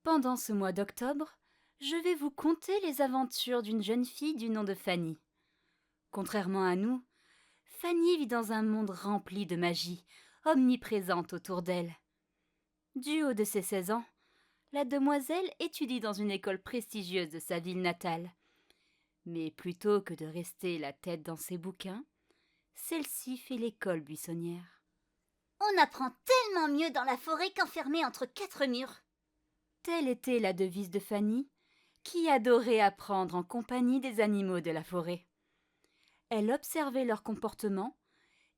Pendant ce mois d'octobre, je vais vous conter les aventures d'une jeune fille du nom de Fanny. Contrairement à nous, Fanny vit dans un monde rempli de magie, omniprésente autour d'elle. Du haut de ses 16 ans, la demoiselle étudie dans une école prestigieuse de sa ville natale. Mais plutôt que de rester la tête dans ses bouquins, celle-ci fait l'école buissonnière. On apprend tellement mieux dans la forêt qu'enfermé entre quatre murs. Telle était la devise de Fanny, qui adorait apprendre en compagnie des animaux de la forêt. Elle observait leur comportement,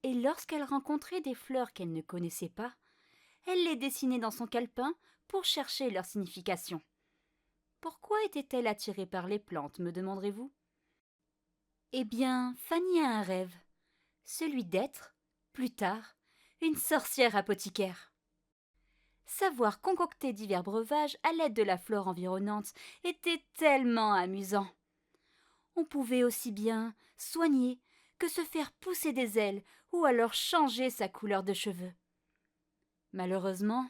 et lorsqu'elle rencontrait des fleurs qu'elle ne connaissait pas, elle les dessinait dans son calepin pour chercher leur signification. Pourquoi était-elle attirée par les plantes, me demanderez-vous? Eh bien, Fanny a un rêve, celui d'être, plus tard, une sorcière apothicaire. Savoir concocter divers breuvages à l'aide de la flore environnante était tellement amusant. On pouvait aussi bien soigner que se faire pousser des ailes ou alors changer sa couleur de cheveux. Malheureusement,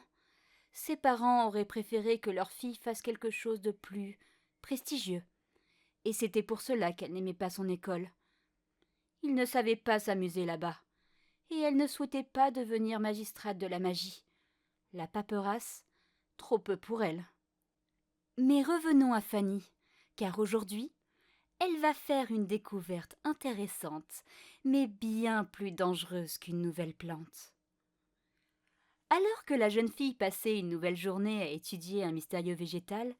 ses parents auraient préféré que leur fille fasse quelque chose de plus prestigieux, et c'était pour cela qu'elle n'aimait pas son école. Ils ne savaient pas s'amuser là-bas, et elle ne souhaitait pas devenir magistrate de la magie. La paperasse, trop peu pour elle. Mais revenons à Fanny, car aujourd'hui, elle va faire une découverte intéressante, mais bien plus dangereuse qu'une nouvelle plante. Alors que la jeune fille passait une nouvelle journée à étudier un mystérieux végétal,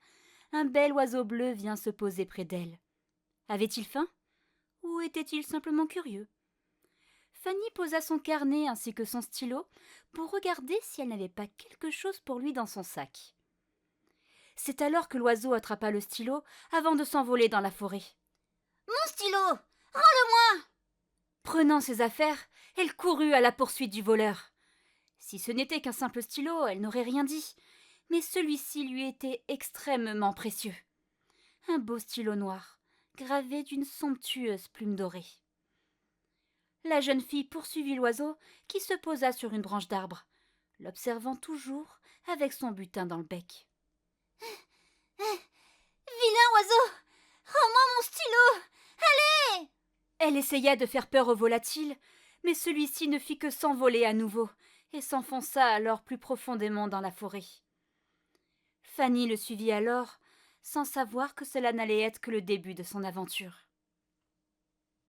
un bel oiseau bleu vient se poser près d'elle. Avait-il faim? Ou était-il simplement curieux? Fanny posa son carnet ainsi que son stylo pour regarder si elle n'avait pas quelque chose pour lui dans son sac. C'est alors que l'oiseau attrapa le stylo avant de s'envoler dans la forêt. Mon stylo! Rends-le-moi! Prenant ses affaires, elle courut à la poursuite du voleur. Si ce n'était qu'un simple stylo, elle n'aurait rien dit, mais celui-ci lui était extrêmement précieux. Un beau stylo noir, gravé d'une somptueuse plume dorée. La jeune fille poursuivit l'oiseau qui se posa sur une branche d'arbre, l'observant toujours avec son butin dans le bec. Vilain oiseau! Rends-moi mon stylo! Allez! Elle essaya de faire peur au volatile, mais celui-ci ne fit que s'envoler à nouveau et s'enfonça alors plus profondément dans la forêt. Fanny le suivit alors, sans savoir que cela n'allait être que le début de son aventure.